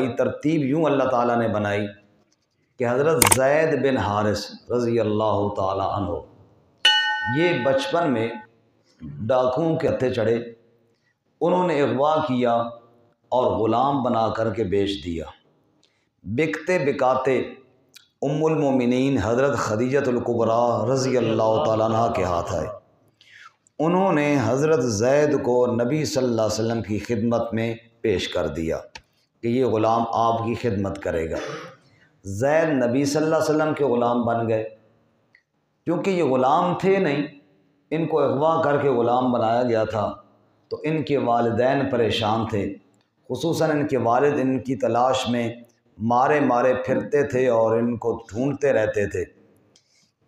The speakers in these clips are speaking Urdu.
بنائی، ترتیب یوں اللہ تعالیٰ نے بنائی کہ حضرت زید بن حارث رضی اللہ تعالیٰ عنہ یہ بچپن میں ڈاکوؤں کے ہتھے چڑھے، انہوں نے اغوا کیا اور غلام بنا کر کے بیچ دیا۔ بکتے بکاتے ام المومنین حضرت خدیجۃ الکبریٰ رضی اللہ تعالیٰ عنہ کے ہاتھ آئے۔ انہوں نے حضرت زید کو نبی صلی اللہ علیہ وسلم کی خدمت میں پیش کر دیا کہ یہ غلام آپ کی خدمت کرے گا۔ زید نبی صلی اللہ علیہ وسلم کے غلام بن گئے۔ کیونکہ یہ غلام تھے نہیں، ان کو اغوا کر کے غلام بنایا گیا تھا، تو ان کے والدین پریشان تھے، خصوصاً ان کے والد ان کی تلاش میں مارے مارے پھرتے تھے اور ان کو ڈھونڈتے رہتے تھے۔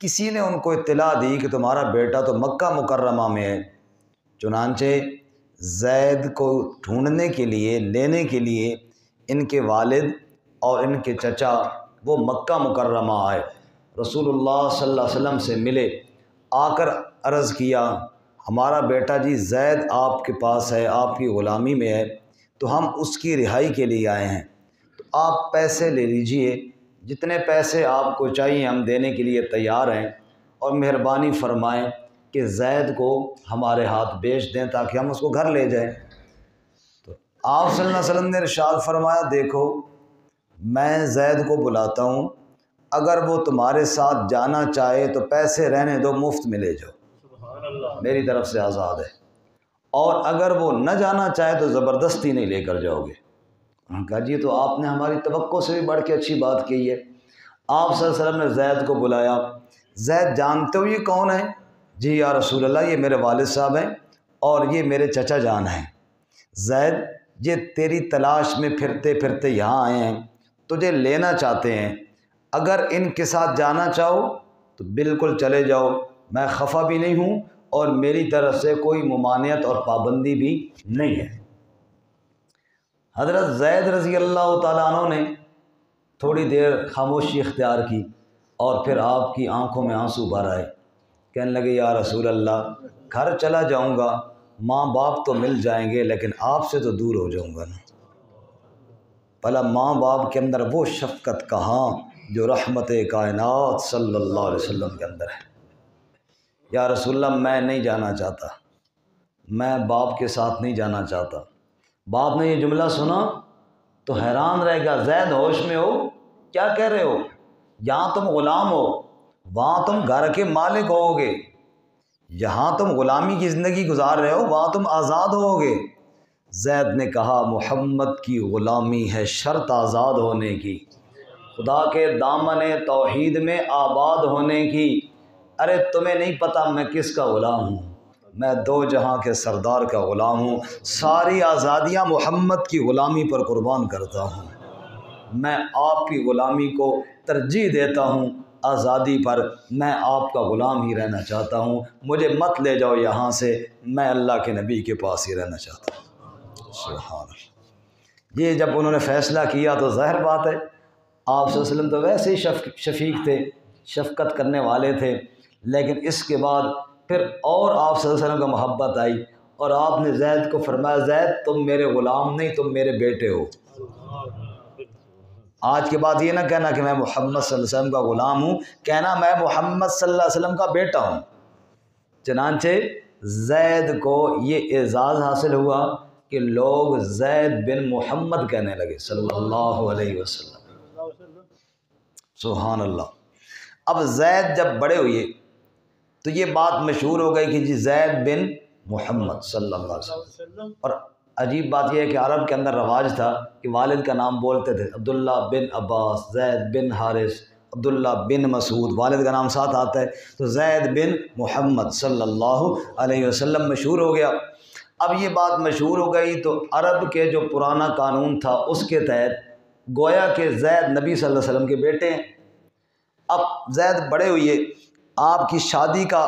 کسی نے ان کو اطلاع دی کہ تمہارا بیٹا تو مکہ مکرمہ میں ہے، چنانچہ زید کو ڈھونڈنے کے لیے، لینے کے لیے ان کے والد اور ان کے چچا وہ مکہ مکرمہ آئے، رسول اللہ صلی اللہ علیہ وسلم سے ملے، آ کر عرض کیا ہمارا بیٹا جی زید آپ کے پاس ہے، آپ کی غلامی میں ہے، تو ہم اس کی رہائی کے لیے آئے ہیں، تو آپ پیسے لے لیجئے، جتنے پیسے آپ کو چاہیے ہم دینے کے لیے تیار ہیں، اور مہربانی فرمائیں کہ زید کو ہمارے ہاتھ بیچ دیں تاکہ ہم اس کو گھر لے جائیں۔ تو آپ صلی اللہ علیہ وسلم نے ارشاد فرمایا دیکھو میں زید کو بلاتا ہوں، اگر وہ تمہارے ساتھ جانا چاہے تو پیسے رہنے دو، مفت میں لے جاؤ، میری طرف سے آزاد ہے، اور اگر وہ نہ جانا چاہے تو زبردستی نہیں لے کر جاؤ گے۔ انہوں نے کہا جی تو آپ نے ہماری توقع سے بھی بڑھ کے اچھی بات کی ہے۔ آپ صلی اللہ علیہ وسلم نے زید کو بلایا، زید جانتے ہو یہ کون ہے؟ جی یا رسول اللہ یہ میرے والد صاحب ہیں اور یہ میرے چچا جان ہیں۔ زید یہ تیری تلاش میں پھرتے پھرتے یہاں آئے ہیں، تجھے لینا چاہتے ہیں، اگر ان کے ساتھ جانا چاہو تو بالکل چلے جاؤ، میں خفا بھی نہیں ہوں اور میری طرف سے کوئی ممانعت اور پابندی بھی نہیں ہے۔ حضرت زید رضی اللہ تعالیٰ عنہ نے تھوڑی دیر خاموشی اختیار کی اور پھر آپ کی آنکھوں میں آنسو بھر آئے، کہنے لگے یا رسول اللہ گھر چلا جاؤں گا، ماں باپ تو مل جائیں گے لیکن آپ سے تو دور ہو جاؤں گا نا۔ بھلا ماں باپ کے اندر وہ شفقت کہاں جو رحمت کائنات صلی اللہ علیہ وسلم کے اندر ہے۔ یا رسول اللہ میں نہیں جانا چاہتا، میں باپ کے ساتھ نہیں جانا چاہتا۔ باپ نے یہ جملہ سنا تو حیران رہ گیا، زید ہوش میں ہو؟ کیا کہہ رہے ہو؟ یہاں تم غلام ہو، وہاں تم گھر کے مالک ہو گے، یہاں تم غلامی کی زندگی گزار رہے ہو، وہاں تم آزاد ہو گے۔ زید نے کہا محمد کی غلامی ہے شرط آزاد ہونے کی، خدا کے دامن توحید میں آباد ہونے کی۔ ارے تمہیں نہیں پتہ میں کس کا غلام ہوں؟ میں دو جہاں کے سردار کا غلام ہوں، ساری آزادیاں محمد کی غلامی پر قربان کرتا ہوں، میں آپ کی غلامی کو ترجیح دیتا ہوں آزادی پر، میں آپ کا غلام ہی رہنا چاہتا ہوں، مجھے مت لے جاؤ یہاں سے، میں اللہ کے نبی کے پاس ہی رہنا چاہتا ہوں۔ سبحان اللہ۔ یہ جب انہوں نے فیصلہ کیا تو ظاہر بات ہے آپ صلی اللہ علیہ وسلم تو ویسے ہی شفیق تھے، شفقت کرنے والے تھے، لیکن اس کے بعد پھر اور آپ صلی اللہ علیہ وسلم کا محبت آئی اور آپ نے زید کو فرمایا زید تم میرے غلام نہیں، تم میرے بیٹے ہو۔ آج کے بعد یہ نہ کہنا کہ میں محمد صلی اللہ علیہ وسلم کا غلام ہوں، کہنا میں محمد صلی اللہ علیہ وسلم کا بیٹا ہوں۔ چنانچہ زید کو یہ اعزاز حاصل ہوا کہ لوگ زید بن محمد کہنے لگے صلی اللہ علیہ وسلم۔ سبحان اللہ۔ اب زید جب بڑے ہوئے تو یہ بات مشہور ہو گئی کہ جی زید بن محمد صلی اللہ علیہ وسلم۔ اور عجیب بات یہ ہے کہ عرب کے اندر رواج تھا کہ والد کا نام بولتے تھے، عبداللہ بن عباس، زید بن حارث، عبداللہ بن مسعود، والد کا نام ساتھ آتا ہے، تو زید بن محمد صلی اللہ علیہ وسلم مشہور ہو گیا۔ اب یہ بات مشہور ہو گئی تو عرب کے جو پرانا قانون تھا اس کے تحت گویا کہ زید نبی صلی اللہ علیہ وسلم کے بیٹے ہیں۔ اب زید بڑے ہوئے، آپ کی شادی کا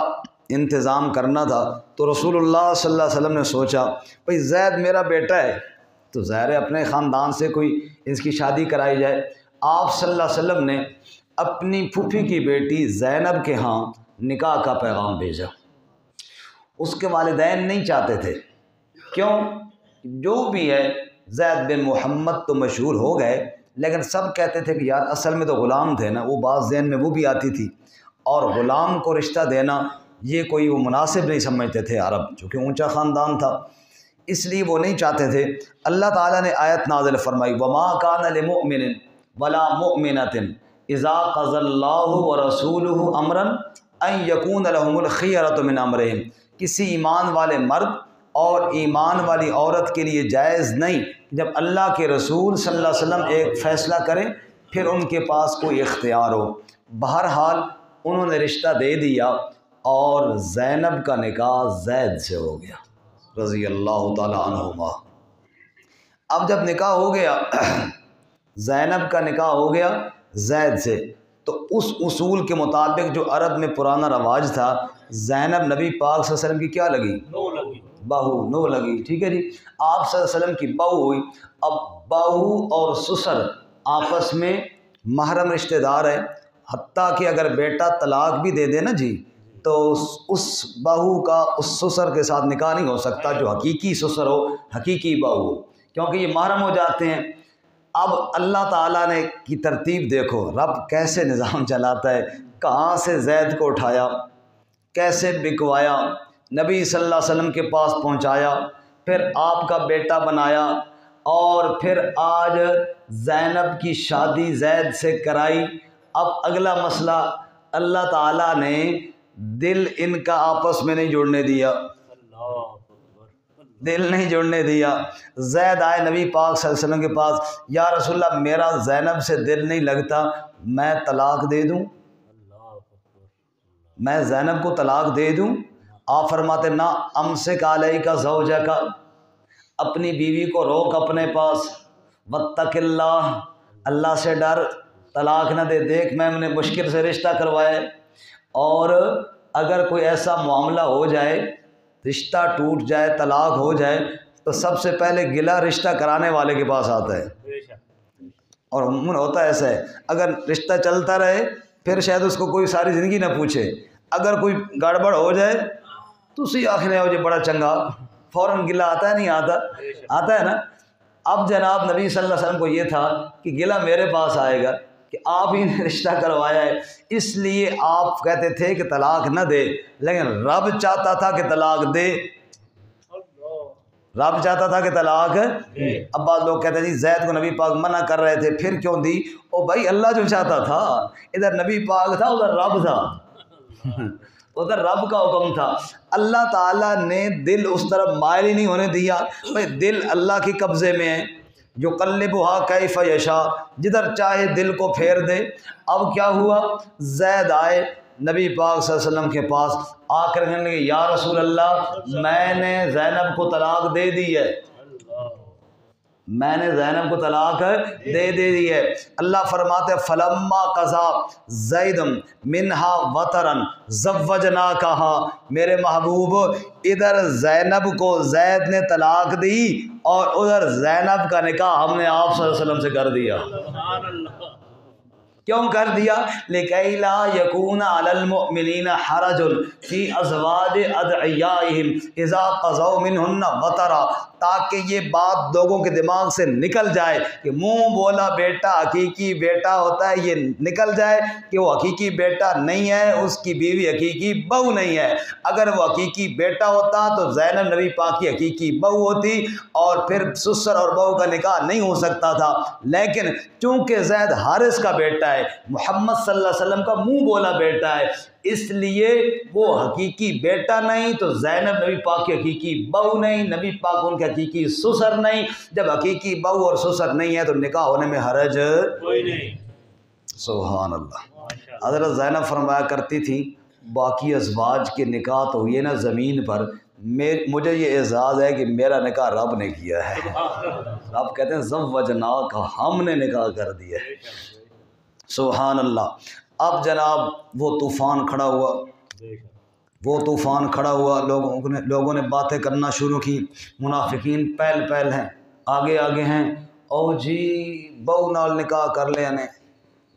انتظام کرنا تھا، تو رسول اللہ صلی اللہ علیہ وسلم نے سوچا بھئی زید میرا بیٹا ہے تو ظاہر ہے اپنے خاندان سے کوئی اس کی شادی کرائی جائے۔ آپ صلی اللہ علیہ وسلم نے اپنی پھوپھی کی بیٹی زینب کے ہاں نکاح کا پیغام بھیجا۔ اس کے والدین نہیں چاہتے تھے، کیوں؟ جو بھی ہے زید بن محمد تو مشہور ہو گئے، لیکن سب کہتے تھے کہ یار اصل میں تو غلام تھے نا، وہ بات ذہن میں وہ بھی آتی تھی، اور غلام کو رشتہ دینا یہ کوئی وہ مناسب نہیں سمجھتے تھے عرب، چونکہ اونچا خاندان تھا، اس لیے وہ نہیں چاہتے تھے۔ اللہ تعالیٰ نے آیت نازل فرمائی وَمَا كَانَ لِمُؤْمِنٍ وَلَا مُؤْمِنَةٍ إِذَا قَضَى اللَّهُ وَرَسُولُهُ أَمْرًا أَن يَكُونَ لَهُمُ الْخِيَرَةُ مِنْ أَمْرِهِمْ، کسی ایمان والے مرد اور ایمان والی عورت کے لیے جائز نہیں جب اللہ کے رسول صلی اللہ علیہ وسلم ایک فیصلہ کریں پھر ان کے پاس کوئی اختیار ہو۔ بہرحال انہوں نے رشتہ دے دیا اور زینب کا نکاح زید سے ہو گیا رضی اللہ تعالی عنہما۔ اب جب نکاح ہو گیا زینب کا نکاح ہو گیا زید سے، تو اس اصول کے مطابق جو عرب میں پرانا رواج تھا، زینب نبی پاک صلی اللہ علیہ وسلم کی کیا لگی؟ بہو، نو لگی، ٹھیک ہے جی، آپ صلی اللہ علیہ وسلم کی بہو ہوئی۔ اب بہو اور سسر آپس میں محرم رشتہ دار ہے، حتیٰ کہ اگر بیٹا طلاق بھی دے دے نا جی تو اس بہو کا اس سسر کے ساتھ نکاح نہیں ہو سکتا جو حقیقی سسر ہو، حقیقی بہو ہو، کیونکہ یہ محرم ہو جاتے ہیں۔ اب اللہ تعالیٰ نے کی ترتیب دیکھو، رب کیسے نظام چلاتا ہے، کہاں سے زید کو اٹھایا، کیسے بکوایا، نبی صلی اللہ علیہ وسلم کے پاس پہنچایا، پھر آپ کا بیٹا بنایا، اور پھر آج زینب کی شادی زید سے کرائی۔ اب اگلا مسئلہ، اللہ تعالیٰ نے دل ان کا آپس میں نہیں جڑنے دیا، دل نہیں جڑنے دیا۔ زید آئے نبی پاک صلی اللہ علیہ وسلم کے پاس، یا رسول اللہ میرا زینب سے دل نہیں لگتا، میں طلاق دے دوں، میں زینب کو طلاق دے دوں؟ آپ فرماتے نہ، امسک علیک زوجک، اپنی بیوی کو روک اپنے پاس، واتق اللہ، اللہ سے ڈر، طلاق نہ دے، دیکھ میں نے مشکل سے رشتہ کروایا، اور اگر کوئی ایسا معاملہ ہو جائے، رشتہ ٹوٹ جائے، طلاق ہو جائے، تو سب سے پہلے گلہ رشتہ کرانے والے کے پاس آتا ہے، اور عموماً ہوتا ہے ایسا ہے، اگر رشتہ چلتا رہے پھر شاید اس کو کوئی ساری زندگی نہ پوچھے، اگر کوئی گڑبڑ ہو جائے تو اسی آخر ہو جائے بڑا چنگا، فوراً گلہ آتا ہے، نہیں آتا؟ آتا ہے نا۔ اب جناب نبی صلی اللہ علیہ وسلم کو یہ تھا کہ گلہ میرے پاس آئے گا کہ آپ ہی نے رشتہ کروایا ہے، اس لیے آپ کہتے تھے کہ طلاق نہ دے، لیکن رب چاہتا تھا کہ طلاق دے، رب چاہتا تھا کہ طلاق دے۔ اب بعض لوگ کہتے ہیں جی زید کو نبی پاک منع کر رہے تھے، پھر کیوں دی؟ او بھائی اللہ جو چاہتا تھا، ادھر نبی پاک تھا ادھر رب تھا، ادھر رب کا حکم تھا۔ اللہ تعالیٰ نے دل اس طرف مائل ہی نہیں ہونے دیا، بھائی دل اللہ کے قبضے میں ہے، یقلبھا کیف یشاء، جدھر چاہے دل کو پھیر دے۔ اب کیا ہوا، زید آئے نبی پاک صلی اللہ علیہ وسلم کے پاس، آ کر کہنے لگے یا رسول اللہ میں نے زینب کو طلاق دے دی ہے، میں نے زینب کو طلاق دے دی ہے۔ اللہ فرماتے فلما قضا زید منہا وطرن زوجناکہا، میرے محبوب ادھر زینب کو زید نے طلاق دی اور ادھر زینب کا نکاح ہم نے آپ صلی اللہ علیہ وسلم سے کر دیا۔ کیوں کر دیا؟ لِكَيْ لَا يَكُونَ عَلَى الْمُؤْمِنِينَ حَرَجٌ فِي أَزْوَاجِ أَدْعِيَائِهِمْ إِذَا قَضَوْا مِنْهُنَّ وَطَرًا، تاکہ یہ بات لوگوں کے دماغ سے نکل جائے کہ منہ بولا بیٹا حقیقی بیٹا ہوتا ہے، یہ نکل جائے کہ وہ حقیقی بیٹا نہیں ہے، اس کی بیوی حقیقی بہو نہیں ہے۔ اگر وہ حقیقی بیٹا ہوتا تو زینب نبی پاک کی حقیقی بہو ہوتی، اور پھر سسر اور بہو کا نکاح نہیں ہو سکتا تھا، لیکن چونکہ زید حارث کا بیٹا ہے، محمد صلی اللہ علیہ وسلم کا منہ بولا بیٹا ہے، اس لیے وہ حقیقی بیٹا نہیں تو زینب نبی پاک کی حقیقی بہو نہیں، نبی پاک ان کے حقیقی سسر نہیں۔ جب حقیقی بہو اور سسر نہیں ہے تو نکاح ہونے میں حرج کوئی نہیں۔ سبحان اللہ۔ حضرت زینب فرمایا کرتی تھی باقی ازواج کے نکاح تو ہوئے نا زمین پر، مجھے یہ اعزاز ہے کہ میرا نکاح رب نے کیا ہے۔ رب کہتے ہیں زوجناک، ہم نے نکاح کر دیا ہے۔ سبحان اللہ۔ اب جناب وہ طوفان کھڑا ہوا، وہ طوفان کھڑا ہوا، لوگوں نے باتیں کرنا شروع کی، منافقین پہل پہل ہیں، آگے آگے ہیں، او جی بہو نال نکاح کر لیا نے،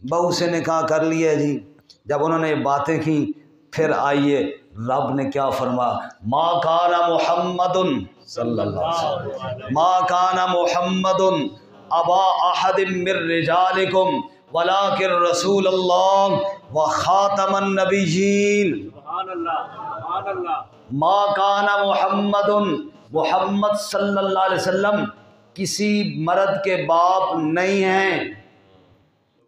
بہو سے نکاح کر لیا جی۔ جب انہوں نے یہ باتیں کی پھر آئیے رب نے کیا فرمایا، ما کان محمد صلی اللہ علیہ وسلم ما کان محمد ابا احد من رجالکم ولکن رسول اللہ وخاتم النبیین۔ سبحان اللہ، سبحان اللہ۔ ما کان محمد، محمد صلی اللہ علیہ وسلم کسی مرد کے باپ نہیں ہیں،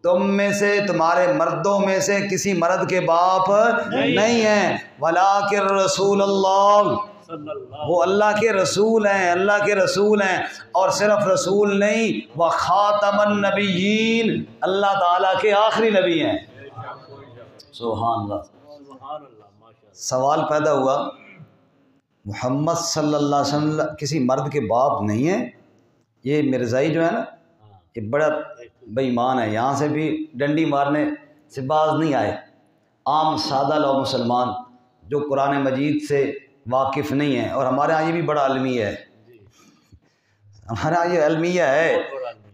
تم میں سے تمہارے مردوں میں سے کسی مرد کے باپ نہیں ہیں، ولیکن رسول اللہ، صلی اللہ وہ اللہ کے رسول ہیں، اللہ کے رسول ہیں، اور صرف رسول نہیں، وخاتم النبیین، اللہ تعالیٰ کے آخری نبی ہیں۔ سبحان اللہ۔ سبحان اللہ، ماشاء اللہ۔ سوال پیدا ہوا، محمد صلی اللہ علیہ وسلم کسی مرد کے باپ نہیں ہیں؟ یہ مرزائی جو ہے نا، یہ بڑا بے ایمان ہے، یہاں سے بھی ڈنڈی مارنے سے باز نہیں آئے۔ عام سادہ لوگ مسلمان جو قرآن مجید سے واقف نہیں ہیں، اور ہمارے ہاں یہ بھی بڑا المیہ ہے، ہمارے ہاں یہ المیہ ہے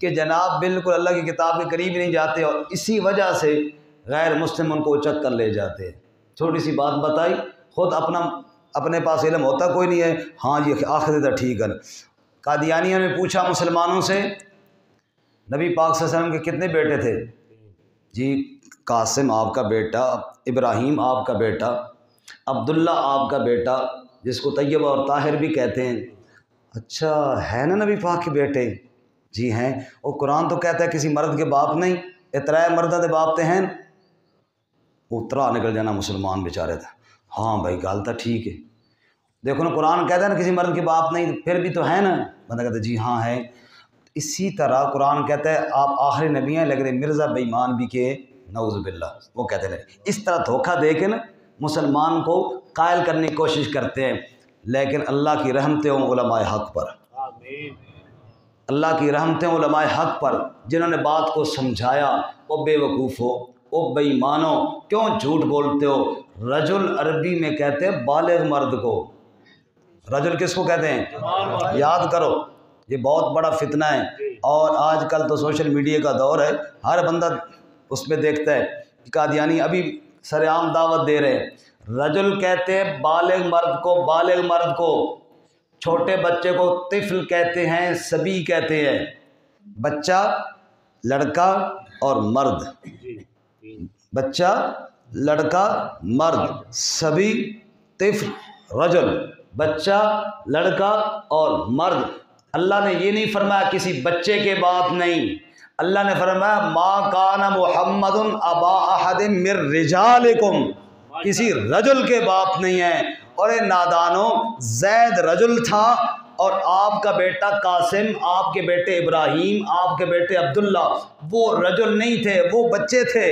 کہ جناب بالکل اللہ کی کتاب کے قریب نہیں جاتے، اور اسی وجہ سے غیر مسلم ان کو اچک کر لے جاتے ہیں۔ چھوٹی سی بات بتائی، خود اپنے پاس علم ہوتا کوئی نہیں ہے، ہاں یہ آخر تھا ٹھیک ہے۔ قادیانیوں نے پوچھا مسلمانوں سے، نبی پاک صلی اللہ علیہ وسلم کے کتنے بیٹے تھے؟ جی قاسم آپ کا بیٹا، ابراہیم آپ کا بیٹا، عبداللہ آپ کا بیٹا، جس کو طیب اور طاہر بھی کہتے ہیں۔ اچھا ہے نا نبی پاک کے بیٹے؟ جی ہیں۔ اور قرآن تو کہتا ہے کسی مرد کے باپ نہیں، اترائے مردہ دے باپ تے ہیں۔ اترا نکل جانا مسلمان بیچارے تھے، ہاں بھائی گال تھا ٹھیک ہے، دیکھو نا قرآن کہتا ہے نا کسی مرد کے باپ نہیں، پھر بھی تو ہے نا، بندہ کہتا ہے جی ہاں ہے۔ اسی طرح قرآن کہتا ہے آپ آخری نبی ہیں، لیکن مرزا بے ایمان بھی کہ نعوذ باللہ، وہ کہتے ہیں اس طرح دھوکہ دے کے نا مسلمان کو قائل کرنے کی کوشش کرتے ہیں۔ لیکن اللہ کی رحمتیں ہوں علماء حق پر، آمین۔ اللہ کی رحمتیں علماء حق پر، جنہوں نے بات کو سمجھایا۔ وہ بے وقوف ہو، وہ بے ایمانو، کیوں جھوٹ بولتے ہو؟ رجل عربی میں کہتے ہیں بالغ مرد کو، رجل کس کو کہتے ہیں؟ یاد کرو، یہ بہت بڑا فتنہ ہے، اور آج کل تو سوشل میڈیا کا دور ہے، ہر بندہ اس میں دیکھتا ہے۔ قادیانی ابھی سر عام دعوت دے رہے ہیں، رجل کہتے ہیں بالغ مرد کو، بالغ مرد کو، چھوٹے بچے کو طفل کہتے ہیں، صبی کہتے ہیں، بچہ لڑکا اور مرد، بچہ لڑکا مرد، صبی طفل رجل، بچہ لڑکا اور مرد۔ اللہ نے یہ نہیں فرمایا کسی بچے کے باپ نہیں، اللہ نے فرمایا ما کان محمد ابا احد من رجالکم، کسی رجل کے باپ نہیں ہے۔ اور اے نادانو، زید رجل تھا، اور آپ کا بیٹا قاسم، آپ کے بیٹے ابراہیم، آپ کے بیٹے عبداللہ، وہ رجل نہیں تھے، وہ بچے تھے،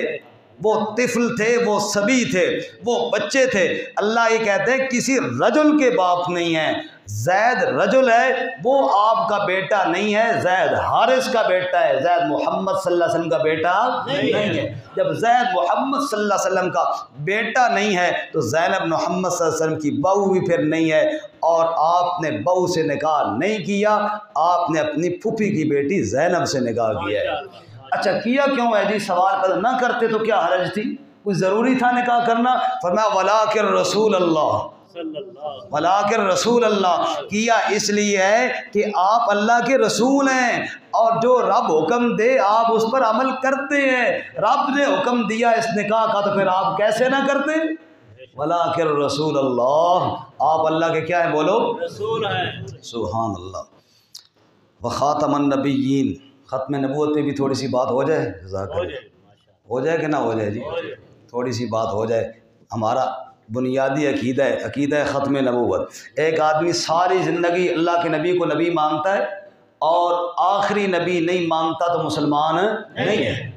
وہ طفل تھے، وہ صبی تھے، وہ بچے تھے۔ اللہ یہ کہتے ہیں کسی رجل کے باپ نہیں ہیں۔ زید رجل ہے، وہ آپ کا بیٹا نہیں ہے، زید حارث کا بیٹا ہے، زید محمد صلی اللہ علیہ وسلم کا بیٹا نہیں ہے۔ جب زید محمد صلی اللہ علیہ وسلم کا بیٹا نہیں ہے تو زینب محمد صلی اللہ علیہ وسلم کی بہو بھی پھر نہیں ہے، اور آپ نے بہو سے نکاح نہیں کیا، آپ نے اپنی پھوپھی کی بیٹی زینب سے نکاح کیا ہے۔ اچھا کیا کیوں ہے جی؟ سوال پیدا نہ کرتے تو کیا حرج تھی؟ کوئی ضروری تھا نکاح کرنا؟ فرمایا ولیکن رسول اللہ، ولیکن رسول اللہ، کیا اس لیے ہے کہ آپ اللہ کے رسول ہیں، اور جو رب حکم دے آپ اس پر عمل کرتے ہیں۔ رب نے حکم دیا اس نکاح کا تو پھر آپ کیسے نہ کرتے؟ ولیکن رسول اللہ، آپ اللہ کے کیا ہیں؟ بولو رسول ہیں۔ سبحان اللہ۔ وخاتم النبیین، ختم نبوت پہ بھی تھوڑی سی بات ہو جائے، جزاک اللہ، ہو جائے کہ نہ ہو جائے جی؟ تھوڑی سی بات ہو جائے۔ ہمارا بنیادی عقیدہ ہے، عقیدہ ختم نبوت۔ ایک آدمی ساری زندگی اللہ کے نبی کو نبی مانتا ہے اور آخری نبی نہیں مانتا تو مسلمان نہیں ہے۔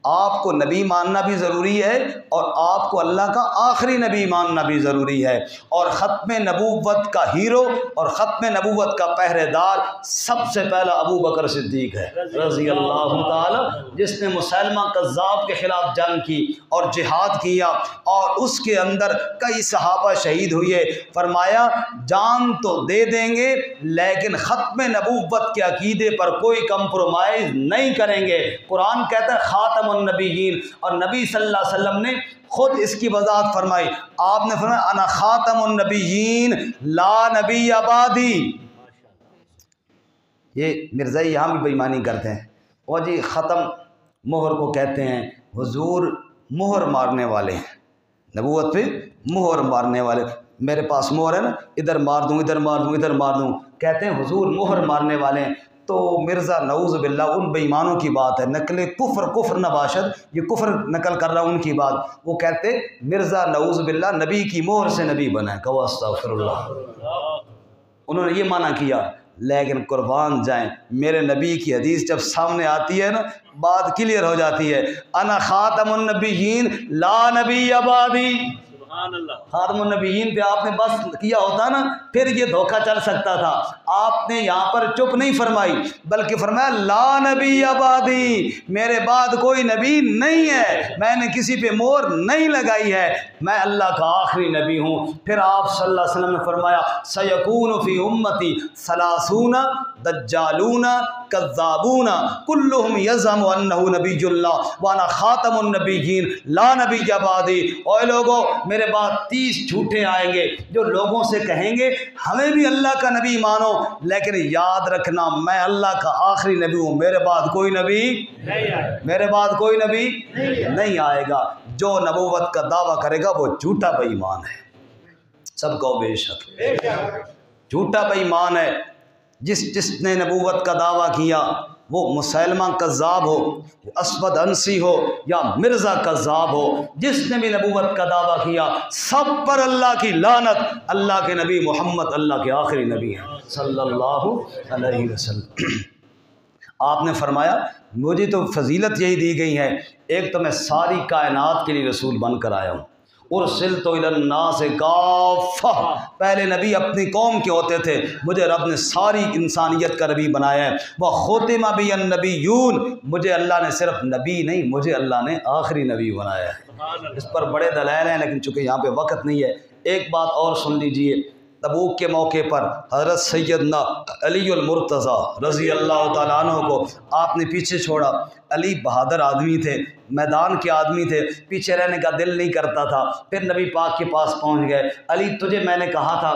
آپ کو نبی ماننا بھی ضروری ہے، اور آپ کو اللہ کا آخری نبی ماننا بھی ضروری ہے۔ اور ختم نبوت کا ہیرو اور ختم نبوت کا پہرے دار سب سے پہلا ابو بکر صدیق ہے رضی اللہ تعالی، جس نے مسلمہ کذاب کے خلاف جنگ کی اور جہاد کیا، اور اس کے اندر کئی صحابہ شہید ہوئے۔ فرمایا جان تو دے دیں گے لیکن ختم نبوت کے عقیدے پر کوئی کمپرومائز نہیں کریں گے۔ قرآن کہتا ہے خاتم النبیین، اور نبی صلی اللہ علیہ وسلم نے خود اس کی وضاحت فرمائی. آپ نے فرمایا انا خاتم النبیین لا نبی بعدی. یہ مرزائی یہاں بھی بے ایمانی کرتے ہیں. اور جی ختم مہر کو کہتے ہیں، حضور مہر مارنے والے ہیں، نبوت پہ مہر مارنے والے. میرے پاس مہر ہے نا، ادھر مار دوں ادھر مار دوں ادھر مار دوں، کہتے ہیں حضور مہر مارنے والے ہیں. تو مرزا نعوذ باللہ ان بے ایمانوں کی بات ہے، نقل کفر نہ باشد، یہ کفر نقل کر رہا ان کی بات. وہ کہتے مرزا نعوذ باللہ نبی کی مہر سے نبی بنا ہے. کہو استغفر اللہ. انہوں نے یہ معنی کیا. لیکن قربان جائیں، میرے نبی کی حدیث جب سامنے آتی ہے نا، بات کلیئر ہو جاتی ہے. انا خاتم النبیین لا نبی بعدی. سبحان اللہ. خاتم النبیین پہ آپ نے بس کیا ہوتا نا، پھر یہ دھوکہ چل سکتا تھا. آپ نے یہاں پر چپ نہیں فرمائی، بلکہ فرمایا لا نبی بعدی، میرے بعد کوئی نبی نہیں ہے، میں نے کسی پہ مہر نہیں لگائی ہے، میں اللہ کا آخری نبی ہوں. پھر آپ صلی اللہ علیہ وسلم نے فرمایا سیکون فی امتی ثلاثون دجالون کذابون کلہم یزعم انہ نبی اللہ وانا خاتم النبیین لا نبی بعدی. اے لوگو، میرے بعد 30 جھوٹے آئیں گے جو لوگوں سے کہیں گے ہمیں بھی اللہ کا نبی مانو، لیکن یاد رکھنا میں اللہ کا آخری نبی ہوں، میرے بعد کوئی نبی میرے بعد کوئی نبی نہیں آئے گا. جو نبوت کا دعویٰ کرے گا وہ جھوٹا بے ایمان ہے. سب کو بے شک جھوٹا بے ایمان ہے. جس نے نبوت کا دعویٰ کیا، وہ مسلمہ کذاب ہو، اسود انسی ہو یا مرزا کذاب ہو، جس نے بھی نبوت کا دعویٰ کیا سب پر اللہ کی لعنت. اللہ کے نبی محمد اللہ کے آخری نبی ہیں صلی اللہ علیہ وسلم. آپ نے فرمایا مجھے تو فضیلت یہی دی گئی ہے، ایک تو میں ساری کائنات کے لیے رسول بن کر آیا ہوں. ارسلت الی الناس کافہ، پہلے نبی اپنی قوم کے ہوتے تھے، مجھے رب نے ساری انسانیت کا نبی بنایا ہے. وختم بی النبیون، مجھے اللہ نے صرف نبی نہیں، مجھے اللہ نے آخری نبی بنایا ہے. اس پر بڑے دلائل ہیں، لیکن چونکہ یہاں پہ وقت نہیں ہے. ایک بات اور سن لیجئے. تبوک کے موقع پر حضرت سیدنا علی المرتضیٰ رضی اللہ تعالیٰ عنہ کو آپ نے پیچھے چھوڑا. علی بہادر آدمی تھے، میدان کے آدمی تھے، پیچھے رہنے کا دل نہیں کرتا تھا. پھر نبی پاک کے پاس پہنچ گئے. علی تجھے میں نے کہا تھا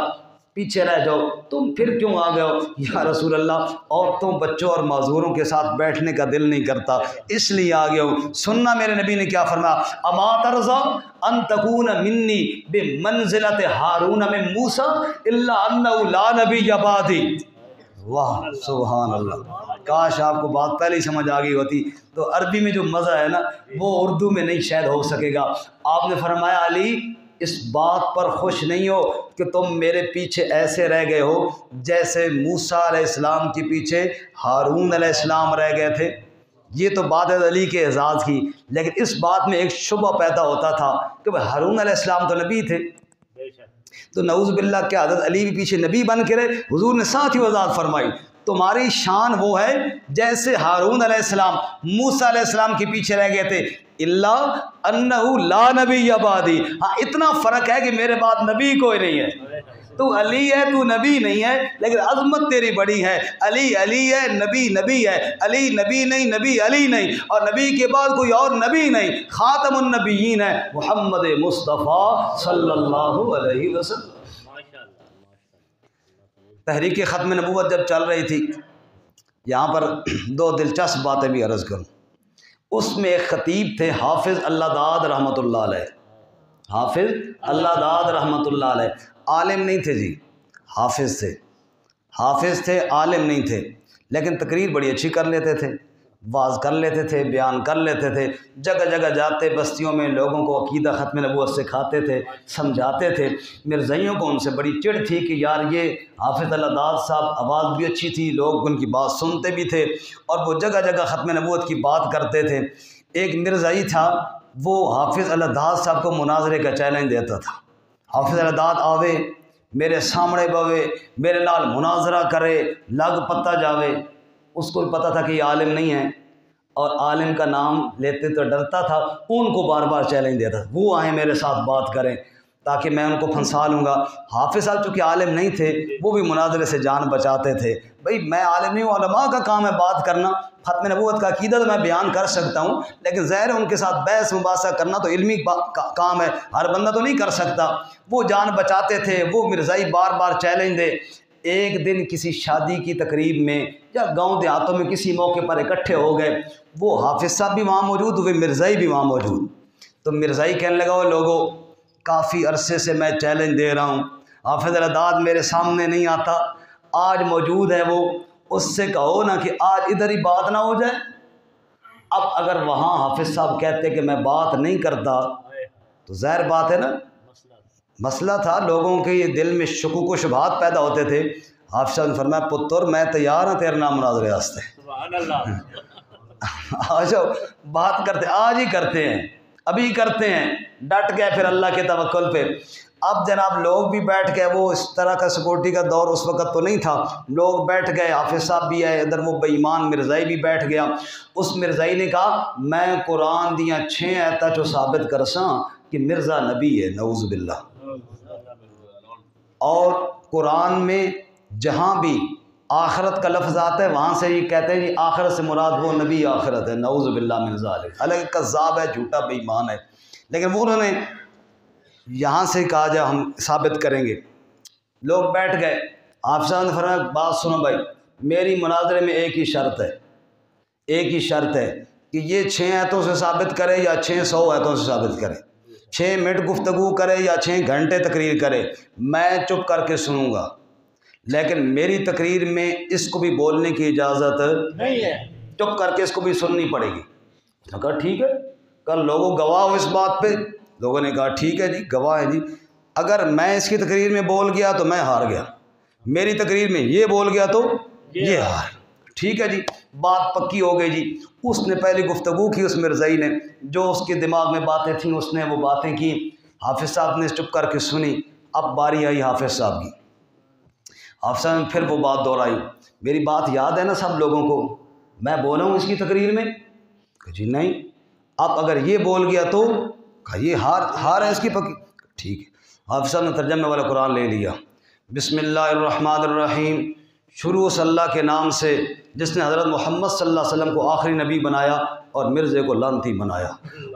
پیچھے رہ جاؤ، تم پھر کیوں آ گئے ہو؟ یا رسول اللہ، عورتوں بچوں اور معذوروں کے ساتھ بیٹھنے کا دل نہیں کرتا، اس لیے آ گیا ہوں. سننا میرے نبی نے کیا فرمایا، اما ترضا ان تکون منی بمنزلت ہارون من موسیٰ الا انہ لا نبی بعدی. واہ سبحان اللہ. کاش آپ کو بات پہلے ہی سمجھ آ گئی ہوتی. تو عربی میں جو مزہ ہے نا، وہ اردو میں نہیں شاید ہو سکے گا. آپ نے فرمایا علی، اس بات پر خوش نہیں ہو کہ تم میرے پیچھے ایسے رہ گئے ہو جیسے موسیٰ علیہ السلام کے پیچھے ہارون علیہ السلام رہ گئے تھے. یہ تو بات ہے علی کے اعزاز کی، لیکن اس بات میں ایک شبہ پیدا ہوتا تھا کہ ہارون علیہ السلام تو نبی تھے، تو نعوذ باللہ کیا حضرت علی بھی پیچھے نبی بن کے رہے؟ حضور نے ساتھ ہی وضاحت فرمائی تمہاری شان وہ ہے جیسے ہارون علیہ السلام موسیٰ علیہ السلام کے پیچھے رہ گئے تھے، اللہ انہ لا نبی بعدی. ہاں اتنا فرق ہے کہ میرے بعد نبی کوئی نہیں ہے. تو علی ہے، تو نبی نہیں ہے، لیکن عظمت تیری بڑی ہے. علی علی ہے، نبی نبی ہے. علی نبی نہیں، نبی علی نہیں، اور نبی کے بعد کوئی اور نبی نہیں. خاتم النبیین ہے محمد مصطفیٰ صلی اللہ علیہ وسلم. تحریک ختم نبوت جب چل رہی تھی، یہاں پر دو دلچسپ باتیں بھی عرض کروں. اس میں ایک خطیب تھے حافظ اللہ داد رحمۃ اللہ علیہ. حافظ اللہ داد رحمۃ اللہ علیہ عالم نہیں تھے جی، حافظ تھے. حافظ تھے، عالم نہیں تھے، لیکن تقریر بڑی اچھی کر لیتے تھے، واز کر لیتے تھے، بیان کر لیتے تھے. جگہ جگہ جاتے بستیوں میں لوگوں کو عقیدہ ختم نبوت سکھاتے تھے، سمجھاتے تھے. مرزائیوں کو ان سے بڑی چڑ تھی کہ یار یہ حافظ اللہ داد صاحب آواز بھی اچھی تھی، لوگ ان کی بات سنتے بھی تھے، اور وہ جگہ جگہ ختم نبوت کی بات کرتے تھے. ایک مرزائی تھا، وہ حافظ اللہ داد صاحب کو مناظرے کا چیلنج دیتا تھا. حافظ اللہ داد آوے میرے سامنے بوے، میرے نال مناظرہ کرے، لگ پتہ جاوے. اس کو بھی پتہ تھا کہ یہ عالم نہیں ہے، اور عالم کا نام لیتے تو ڈرتا تھا، ان کو بار بار چیلنج دیتا تھا وہ آئیں میرے ساتھ بات کریں. تاکہ میں ان کو پھنسا لوں گا۔ حافظ صاحب چونکہ عالم نہیں تھے، وہ بھی مناظرے سے جان بچاتے تھے۔ بھئی میں عالم نہیں ہوں، علماء کا کام ہے بات کرنا، ختم نبوت کا عقیدہ تو میں بیان کر سکتا ہوں، لیکن ظاہر ہے ان کے ساتھ بحث مباحثہ کرنا تو علمی کام ہے، ہر بندہ تو نہیں کر سکتا۔ وہ جان بچاتے تھے، وہ مرزائی بار بار چیلنج دے۔ ایک دن کسی شادی کی تقریب میں یا گاؤں دیہاتوں میں کسی موقع پر اکٹھے ہو گئے، وہ حافظ صاحب بھی وہاں موجود ہوئے، مرزائی بھی وہاں موجود۔ تو مرزائی کہنے لگا، وہ لوگوں کافی عرصے سے میں چیلنج دے رہا ہوں، حافظ العداد میرے سامنے نہیں آتا، آج موجود ہے وہ، اس سے کہو نا کہ آج ادھر ہی بات نہ ہو جائے۔ اب اگر وہاں حافظ صاحب کہتے کہ میں بات نہیں کرتا تو ظاہر بات ہے نا، مسئلہ تھا، لوگوں کے یہ دل میں شکوک و شبہات پیدا ہوتے تھے۔ حافظ صاحب نے فرمایا، پتر میں تیار ہوں تیرے نام مناظرے واسطے، سبحان اللہ، آ جاؤ بات کرتے، آج ہی کرتے ہیں، ابھی کرتے ہیں، ڈٹ گئے پھر اللہ کے توکل پہ۔ اب جناب لوگ بھی بیٹھ گئے، وہ اس طرح کا سیکورٹی کا دور اس وقت تو نہیں تھا، لوگ بیٹھ گئے، حافظ صاحب بھی آئے، ادھر وہ بے ایمان مرزائی بھی بیٹھ گیا۔ اس مرزائی نے کہا، میں قرآن دیاں 6 آیتاں جو ثابت کرساں کہ مرزا نبی ہے، نعوذ باللہ، اور قرآن میں جہاں بھی آخرت کا لفظ آتا ہے وہاں سے یہ کہتے ہیں جی آخرت سے مراد وہ نبی آخرت ہے، نعوذ باللہ من ذالک، حالانکہ کذاب ہے، جھوٹا بے ایمان ہے، لیکن وہ انہوں نے یہاں سے کہا جا ہم ثابت کریں گے۔ لوگ بیٹھ گئے، حافظ صاحب نے فرمایا، بات سنو بھائی، میری مناظرے میں ایک ہی شرط ہے، ایک ہی شرط ہے کہ یہ 6 آیتوں سے ثابت کرے یا 600 آیتوں سے ثابت کرے، 6 منٹ گفتگو کرے یا 6 گھنٹے تقریر کرے، میں چپ کر کے سنوں گا، لیکن میری تقریر میں اس کو بھی بولنے کی اجازت نہیں ہے، چپ کر کے اس کو بھی سننی پڑے گی۔ میں کہا ٹھیک ہے، کل لوگوں گواہ ہو اس بات پہ، لوگوں نے کہا ٹھیک ہے جی، گواہ ہے جی، اگر میں اس کی تقریر میں بول گیا تو میں ہار گیا، میری تقریر میں یہ بول گیا تو یہ ہار، ٹھیک ہے جی، بات پکی ہو گئی جی۔ اس نے پہلی گفتگو کی، اس مرزائی نے، جو اس کے دماغ میں باتیں تھیں اس نے وہ باتیں کی، حافظ صاحب نے چپ کر کے سنی۔ اب باری آئی حافظ صاحب کی، حافظ صاحب نے پھر وہ بات دہرائی، میری بات یاد ہے نا سب لوگوں کو، میں بولا ہوں اس کی تقریر میں؟ کہ جی نہیں۔ اب اگر یہ بول گیا تو کہا یہ ہار ہے اس کی پکی، ٹھیک ہے۔ حافظ صاحب نے ترجمے والا قرآن لے لیا، بسم اللہ الرحمن الرحیم، شروع صلی اللہ کے نام سے جس نے حضرت محمد صلی اللہ علیہ وسلم کو آخری نبی بنایا اور مرزے کو لعنتی بنایا۔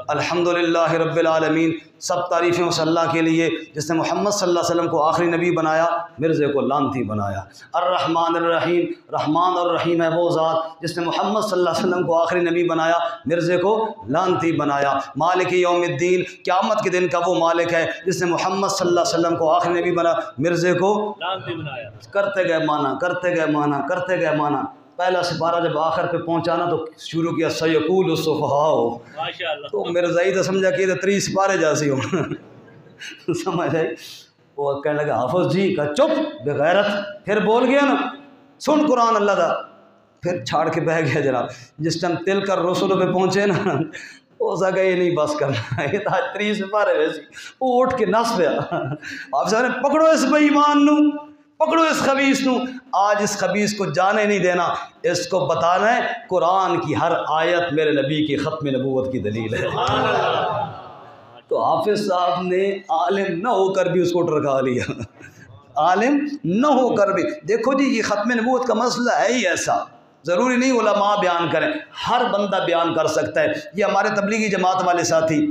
الحمدللہ رب العالمین، سب تعریفیں اس اللہ کے لیے جس نے محمد صلی اللہ علیہ وسلم کو آخری نبی بنایا، مرزے کو لعنتی بنایا۔ الرحمن الرحیم، رحمان اور رحیم ہے وہ ذات جس نے محمد صلی اللہ علیہ وسلم کو آخری نبی بنایا، مرزے کو لعنتی بنایا۔ مالک یوم الدین، قیامت کے دن کا وہ مالک ہے جس نے محمد صلی اللہ علیہ وسلم کو آخری نبی بنایا، مرزے کو لعنتی بنایا۔ کرتے گئے مانا، کرتے گئے مانا، کرتے گئے مانا۔ پہلا سپارہ جب آخر پہ پہنچانا تو شروع کیا سیقول السفہاء، ماشاء اللہ، تو مرزائی تو سمجھا کہ یہ 30 سپارے جیسی ہوں، سمجھ آئی؟ وہ کہنے لگا حافظ جی، کہا چپ بغیرت، پھر بول گیا نا، سن قرآن اللہ دا، پھر چھاڑ کے بہ گیا جناب۔ جس ٹائم تل کر رسولوں پہ پہنچے نا، ہو سکا یہ نہیں بس کرنا، یہ تو 30 سپارے ویسی، وہ اٹھ کے نس پیا۔ حافظ صاحب نے پکڑو اس بے ایمان نو، پکڑو اس خبیث نو، آج اس خبیث کو جانے نہیں دینا، اس کو بتانا ہے قرآن کی ہر آیت میرے نبی کی ختم نبوت کی دلیل ہے۔ سبحان اللہ، تو حافظ صاحب نے عالم نہ ہو کر بھی اس کو ٹرکا لیا، عالم نہ ہو کر بھی۔ دیکھو جی، یہ ختم نبوت کا مسئلہ ہے ہی ایسا، ضروری نہیں علماء بیان کریں، ہر بندہ بیان کر سکتا ہے۔ یہ ہمارے تبلیغی جماعت والے ساتھی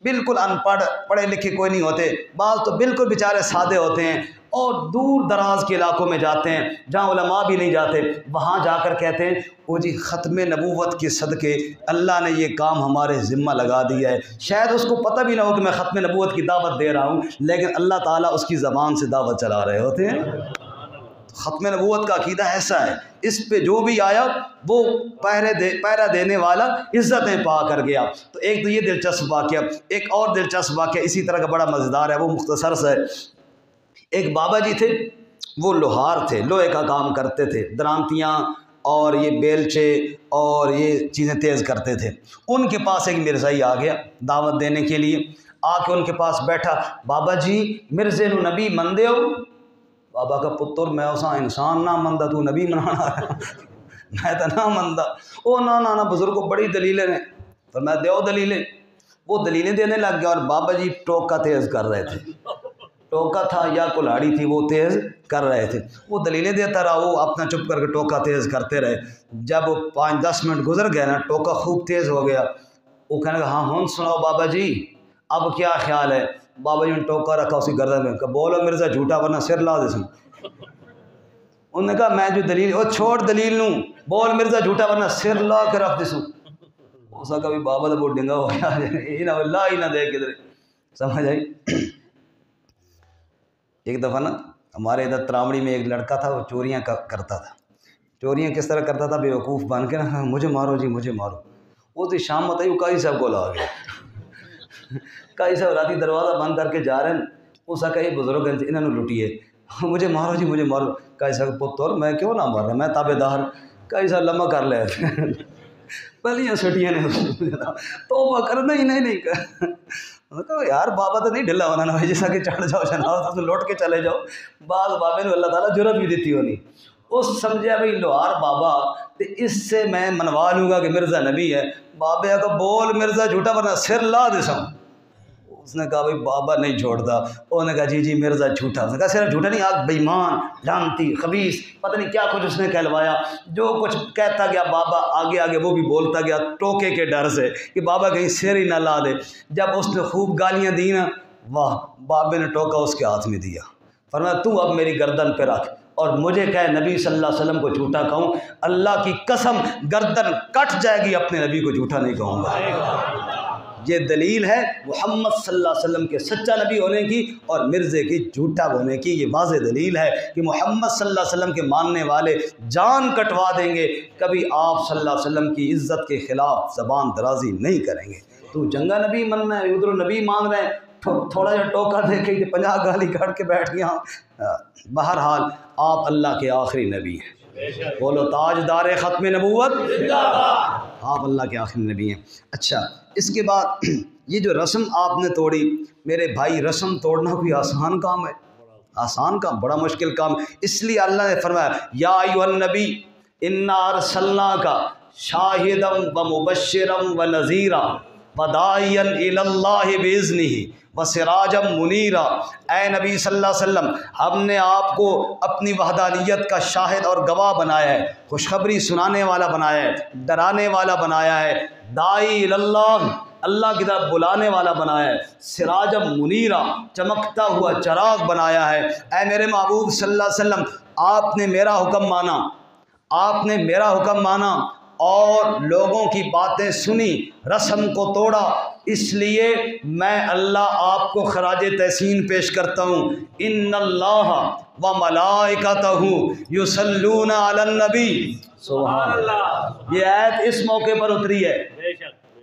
بالکل ان پڑھ، پڑھے لکھے کوئی نہیں ہوتے، بعض تو بالکل بیچارے سادے ہوتے ہیں اور دور دراز کے علاقوں میں جاتے ہیں جہاں علماء بھی نہیں جاتے، وہاں جا کر کہتے ہیں وہ جی ختم نبوت کے صدقے اللہ نے یہ کام ہمارے ذمہ لگا دیا ہے۔ شاید اس کو پتہ بھی نہ ہو کہ میں ختم نبوت کی دعوت دے رہا ہوں، لیکن اللہ تعالیٰ اس کی زبان سے دعوت چلا رہے ہوتے ہیں۔ ختم نبوت کا عقیدہ ایسا ہے، اس پہ جو بھی آیا وہ پہرا دینے والا عزتیں پا کر گیا۔ تو ایک تو یہ دلچسپ واقعہ، ایک اور دلچسپ واقعہ اسی طرح کا بڑا مزیدار ہے، وہ مختصر سا ہے۔ ایک بابا جی تھے، وہ لوہار تھے، لوہے کا کام کرتے تھے، درانتیاں اور یہ بیلچے اور یہ چیزیں تیز کرتے تھے۔ ان کے پاس ایک مرزائی آ گیا دعوت دینے کے لیے، آ کے ان کے پاس بیٹھا، بابا جی مرزے نو نبی مندے ہو؟ بابا کا پتر میں اساں انسان نہ مندہ، تو نبی منانا میں تو نہ مندہ۔ او نا بزرگوں بڑی دلیلیں نے، تو میں دیو دلیلیں، وہ دلیلیں دینے لگ گیا اور بابا جی ٹوکا تیز کر رہے تھے۔ ٹوکا تھا یا کلاڑی تھی وہ تیز کر رہے تھے. وہ دلیلیں دیتا رہا, وہ اپنا چپ کر کے ٹوکا تیز کرتے رہے. جب 5-10 منٹ گزر گئے نا, ٹوکا خوب تیز ہو گیا. وہ کہنے لگا ہاں ہوں سناؤ بابا جی اب کیا خیال ہے. بابا جی نے ٹوکا رکھا اسی گردن میں, کہ بولو مرزا جھوٹا ورنہ سر لا دے سن. انہوں نے کہا میں جو دلیل وہ چھوڑ دلیل نوں, بول مرزا جھوٹا ورنہ سر لا کے رکھ دے سن. اس کا کبھی بابا تو وہ ڈنگا ہو گیا ہی نہ اللہ ہی نہ دے کدھر. سمجھ آئی. ایک دفعہ نا ہمارے ادھر تراوڑی میں ایک لڑکا تھا, وہ چوریاں کرتا تھا. چوریاں کس طرح کرتا تھا, بے وقوف بن کے نا مجھے مارو جی مجھے مارو. وہ تو شام بتائی وہ قاضی صاحب کو لا گیا. قاضی صاحب راتی دروازہ بند کر کے جا رہے ہیں. اس کا یہ بزرگ انہوں نے لٹی ہے, مجھے مارو جی مجھے مارو. قاضی صاحب پتر میں کیوں نہ مار رہا, میں تابے دار. قاضی صاحب لمبا کر لے پہلیاں سٹیاں نے توبہ کرنا ہی نہیں کہا یار بابا تو نہیں ڈھلا ہونا نا جیسا کہ چڑھ جاؤ جناب تو لوٹ کے چلے جاؤ. بعض بابے نے اللہ تعالیٰ جرت بھی دیتی ہونی. اس سمجھا بھائی لوہار بابا تو اس سے میں منوا لوں گا کہ مرزا نبی ہے. بابے کا بول مرزا جھوٹا ورنہ سر لا دے سم. اس نے کہا بھائی بابا نہیں چھوڑتا. انہوں نے کہا جی مرزا جھوٹا. اس نے کہا صرف جھوٹا نہیں, آگ بےمان لانتی خبیث پتہ نہیں کیا کچھ اس نے کہلوایا. جو کچھ کہتا گیا بابا آگے آگے وہ بھی بولتا گیا ٹوکے کے ڈر سے کہ بابا کہیں سر ہی نہ لا دے. جب اس نے خوب گالیاں دی نا, واہ بابے نے ٹوکا اس کے ہاتھ میں دیا. فرمایا تو اب میری گردن پہ رکھ اور مجھے کہے نبی صلی اللہ علیہ وسلم کو جھوٹا کہوں, اللہ کی قسم گردن کٹ جائے گی, اپنے نبی کو جھوٹا نہیں کہوں گا. یہ دلیل ہے محمد صلی اللہ علیہ وسلم کے سچا نبی ہونے کی اور مرزے کی جھوٹا ہونے کی. یہ واضح دلیل ہے کہ محمد صلی اللہ علیہ وسلم کے ماننے والے جان کٹوا دیں گے, کبھی آپ صلی اللہ علیہ وسلم کی عزت کے خلاف زبان درازی نہیں کریں گے. تو جنگا نبی مننا ہے, ادھر نبی مان رہے ہیں, تھوڑا جا ٹوکا دیکھے کہ 50 گالی کاٹ کے بیٹھ گیا. بہرحال آپ اللہ کے آخری نبی ہیں. بولو تاجدار ختم نبوت, آپ اللہ کے آخری نبی ہیں. اچھا اس کے بعد یہ جو رسم آپ نے توڑی میرے بھائی, رسم توڑنا کوئی آسان کام ہے؟ آسان کام, بڑا مشکل کام. اس لیے اللہ نے فرمایا یا ایھا النبی انا ارسلناک شاہدا ومبشرا ونذیرا وداعیا الی اللہ باذنہ وسراجا منیرا. اے نبی صلی اللہ علیہ وسلم ہم نے آپ کو اپنی وحدانیت کا شاہد اور گواہ بنایا ہے, خوشخبری سنانے والا بنایا ہے, ڈرانے والا بنایا ہے, داعی اللہ اللہ کی طرف بلانے والا بنایا ہے, سراجا منیرا چمکتا ہوا چراغ بنایا ہے. اے میرے محبوب صلی اللہ علیہ وسلم آپ نے میرا حکم مانا, آپ نے میرا حکم مانا اور لوگوں کی باتیں سنی, رسم کو توڑا. اس لیے میں اللہ آپ کو خراج تحسین پیش کرتا ہوں. ان اللہ و ملائکتہ یصلون علی النبی. سبحان اللہ. یہ آیت اس موقع پر اتری ہے,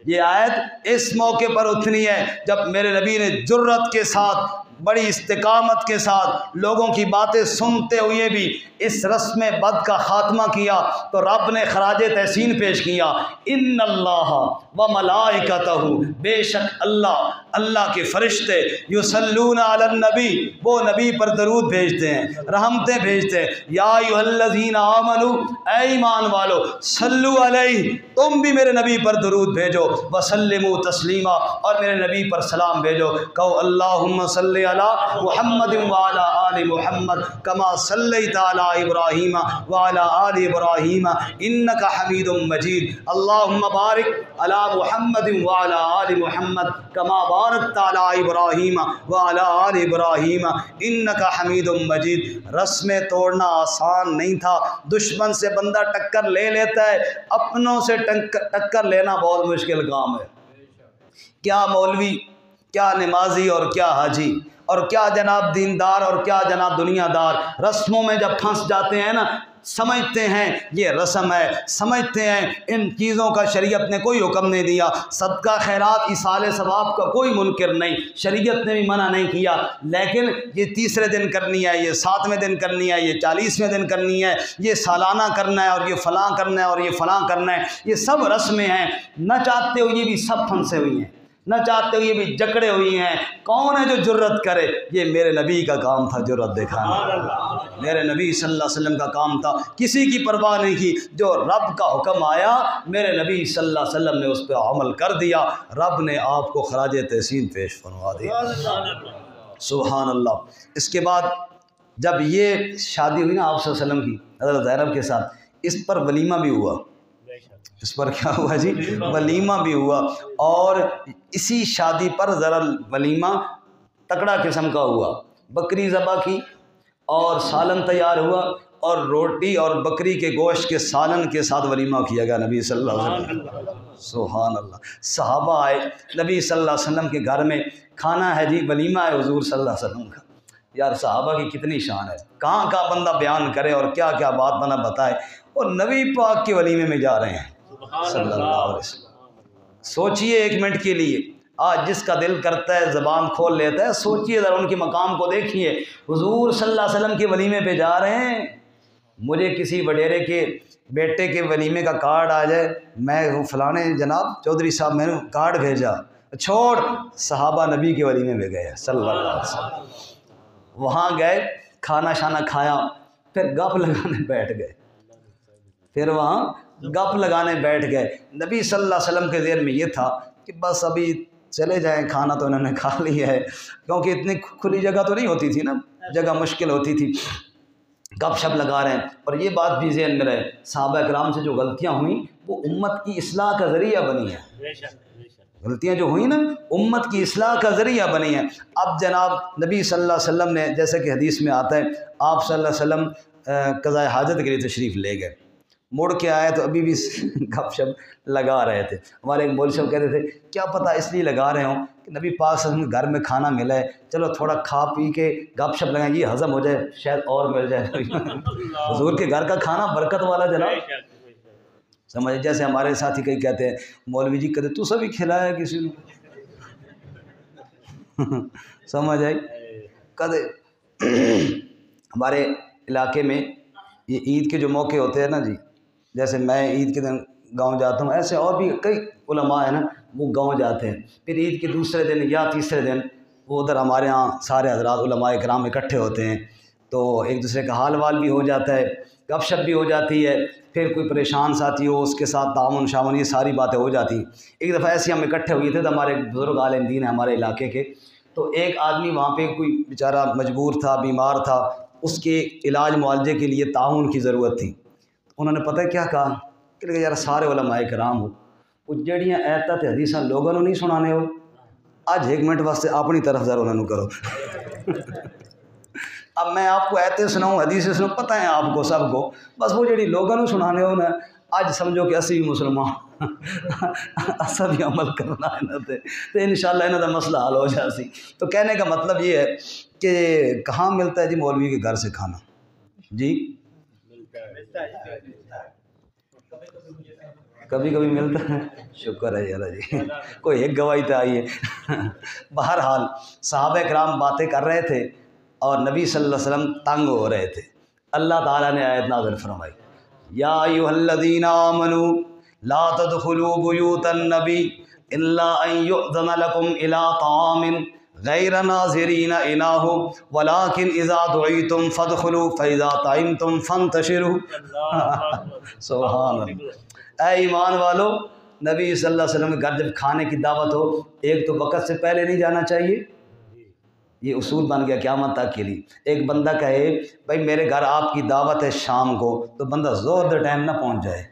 یہ آیت اس موقع پر اتنی ہے جب میرے نبی نے جرت کے ساتھ بڑی استقامت کے ساتھ لوگوں کی باتیں سنتے ہوئے بھی اس رسم بد کا خاتمہ کیا تو رب نے خراج تحسین پیش کیا. ان اللہ و ملائکتہ, بے شک اللہ کے فرشتے, یصلون علی النبی, وہ نبی پر درود بھیجتے ہیں, رحمتیں بھیجتے ہیں. یا ایھا الذین آمنوا, اے ایمان والو, صلو علیہ, تم بھی میرے نبی پر درود بھیجو, وسلموا تسلیما, اور میرے نبی پر سلام بھیجو. کہو اللہم صلی علی محمد وعلی آل محمد کما صلیت علی ابراہیم وعلی آل ابراہیم انک حمید مجید. اللہم بارک علی محمد وعلی آل محمد کما بارکت علی ابراہیم وعلی آل ابراہیم انک حمید مجید. رسمیں توڑنا آسان نہیں تھا. دشمن سے بندہ ٹکر لے لیتا ہے, اپنوں سے ٹکر لینا بہت مشکل کام ہے. کیا مولوی, کیا نمازی اور کیا حاجی اور کیا جناب دیندار اور کیا جناب دنیا دار رسموں میں جب پھنس جاتے ہیں نا, سمجھتے ہیں یہ رسم ہے, سمجھتے ہیں ان چیزوں کا شریعت نے کوئی حکم نہیں دیا. صدقہ خیرات ایصال ثواب کا کوئی منکر نہیں, شریعت نے بھی منع نہیں کیا, لیکن یہ 30ویں دن کرنی ہے, یہ 7ویں دن کرنی ہے, یہ 40ویں دن کرنی ہے, یہ سالانہ کرنا ہے, اور یہ فلاں کرنا ہے, اور یہ فلاں کرنا ہے. یہ سب رسمیں ہیں, نہ چاہتے ہوئے بھی سب پھنسے ہوئی ہیں, نہ چاہتے ہوئے بھی جکڑے ہوئی ہیں. کون ہے جو جرت کرے؟ یہ میرے نبی کا کام تھا جرت دکھانا. میرے نبی صلی اللہ علیہ وسلم کا کام تھا, کسی کی پرواہ نہیں کی. جو رب کا حکم آیا میرے نبی صلی اللہ علیہ وسلم نے اس پہ عمل کر دیا, رب نے آپ کو خراج تحسین پیش فرما دیا. سبحان اللہ۔ اس کے بعد جب یہ شادی ہوئی نا آپ صلی اللہ علیہ وسلم کی حضرت زینب کے ساتھ، اس پر ولیمہ بھی ہوا، اس پر کیا ہوا جی؟ ولیمہ بھی ہوا، اور اسی شادی پر ذرا ولیمہ تکڑا قسم کا ہوا، بکری ذبح کی اور سالن تیار ہوا، اور روٹی اور بکری کے گوشت کے سالن کے ساتھ ولیمہ کیا گیا نبی صلی اللہ علیہ وسلم۔ سبحان اللہ۔ صحابہ آئے نبی صلی اللہ علیہ وسلم کے گھر میں، کھانا ہے جی، ولیمہ ہے حضور صلی اللہ علیہ وسلم کا۔ یار صحابہ کی کتنی شان ہے، کہاں کہاں بندہ بیان کرے اور کیا کیا بات بنا بتائے، اور نبی پاک کے ولیمے میں جا رہے ہیں صلی اللہ علیہ وسلم۔ سوچئے ایک منٹ کے لیے، آج جس کا دل کرتا ہے زبان کھول لیتا ہے، سوچئے ذرا ان کے مقام کو دیکھیے، حضور صلی اللہ علیہ وسلم کے ولیمے پہ جا رہے ہیں۔ مجھے کسی وڈیرے کے بیٹے کے ولیمے کا کارڈ آ جائے، میں فلانے جناب چودھری صاحب میں نے کارڈ بھیجا، چھوڑ، صحابہ نبی کے ولیمے میں گئے صلی اللہ علیہ وسلم، وہاں گئے، کھانا شانا کھایا، پھر گپ لگانے بیٹھ گئے، پھر وہاں گپ لگانے بیٹھ گئے۔ نبی صلی اللہ علیہ وسلم کے ذہن میں یہ تھا کہ بس ابھی چلے جائیں، کھانا تو انہوں نے کھا لیا ہے، کیونکہ اتنی کھلی جگہ تو نہیں ہوتی تھی نا، جگہ مشکل ہوتی تھی، گپ شپ لگا رہے ہیں۔ اور یہ بات بھی ذہن میں رہے، صحابہ کرام سے جو غلطیاں ہوئیں وہ امت کی اصلاح کا ذریعہ بنی ہیں، غلطیاں جو ہوئیں نا امت کی اصلاح کا ذریعہ بنی ہیں۔ اب جناب نبی صلی اللہ علیہ وسلم نے، جیسے کہ حدیث میں آتا ہے، آپ صلی اللہ علیہ وسلم قضاء حاجت کے لیے تشریف لے گئے، مڑ کے آئے تو ابھی بھی گپ شپ لگا رہے تھے۔ ہمارے ایک مولوی صاحب کہتے تھے کیا پتہ اس لیے لگا رہے ہوں کہ نبی پاک صلی اللہ علیہ وسلم کے گھر میں کھانا ملا ہے، چلو تھوڑا کھا پی کے گپ شپ لگائیں، یہ ہضم ہو جائے، شاید اور مل جائے۔ حضور کے گھر کا کھانا برکت والا جناب، سمجھ، جیسے ہمارے ساتھی کئی کہتے ہیں مولوی جی کہتے تو سبھی کھلایا کسی نے، سمجھ آئی؟ کدے ہمارے علاقے میں یہ عید کے جو موقع ہوتے ہیں نا جی، جیسے میں عید کے دن گاؤں جاتا ہوں، ایسے اور بھی کئی علماء ہیں نا وہ گاؤں جاتے ہیں، پھر عید کے دوسرے دن یا تیسرے دن وہ ادھر ہمارے ہاں سارے حضرات علماء کرام اکٹھے ہوتے ہیں، تو ایک دوسرے کا حال وال بھی ہو جاتا ہے، گپ شپ بھی ہو جاتی ہے، پھر کوئی پریشان ساتھی ہو اس کے ساتھ تعاون شامن، یہ ساری باتیں ہو جاتی ہیں۔ ایک دفعہ ایسے ہم اکٹھے ہوئے تھے تو ہمارے بزرگ عالم دین ہیں ہمارے علاقے کے، تو ایک آدمی وہاں پہ کوئی بیچارہ مجبور تھا، بیمار تھا، اس کے علاج معالجے کے لیے تعاون کی ضرورت تھی۔ انہوں نے پتہ کیا کہا کہ یار سارے علماء کرام ہو، وہ جڑیاں ایتاں تے حدیثاں لوگوں نے نہیں سنانے ہو، اج ایک منٹ واسطے اپنی طرف ذرا انہوں نے کرو۔ اب میں آپ کو ایتیں سناؤں، حدیثیں سناؤں، پتہ ہے آپ کو سب کو، بس وہ جڑی لوگوں نے سنانے ہو نا، اج سمجھو کہ اسی بھی مسلمان اسا بھی عمل کرنا ہے تو انشاءاللہ انہوں کا مسئلہ حل ہو جائے سی۔ تو کہنے کا مطلب یہ ہے کہ کہاں ملتا ہے جی مولوی کے گھر سے کھانا؟ جی کبھی کبھی ملتا ہے، شکر ہے یار جی، کوئی ایک گواہی تو آئی ہے۔ بہرحال صحابہ کرام باتیں کر رہے تھے اور نبی صلی اللہ علیہ وسلم تنگ ہو رہے تھے، اللہ تعالیٰ نے آیت نازل فرمائی، یا ایھا الذین آمنوا لا تدخلوا بیوت النبی الا ان یؤذن لکم الی طعام غیر ناظرین اناہ ولکن اذا دعیتم فادخلوا فاذا طعمتم فانتشروا۔ سبحان اللہ۔ اے ایمان والو، نبی صلی اللہ علیہ وسلم کے گھر جب کھانے کی دعوت ہو، ایک تو وقت سے پہلے نہیں جانا چاہیے، یہ اصول بن گیا قیامت تک کے لیے۔ ایک بندہ کہے بھائی میرے گھر آپ کی دعوت ہے شام کو، تو بندہ زور دے ٹائم نہ پہنچ جائے،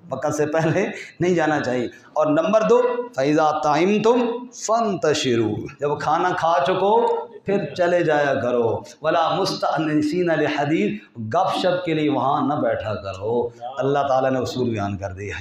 وقت سے پہلے نہیں جانا چاہیے۔ اور نمبر 2، فَإِذَا طَعِمْتُمْ فَانْتَشِرُوا، جب کھانا کھا چکو پھر چلے جایا کرو، وَلَا مُسْتَأْنِسِينَ لِحَدِيثٍ، گپ شپ کے لیے وہاں نہ بیٹھا کرو۔ اللہ تعالیٰ نے اصول بیان کر دیا۔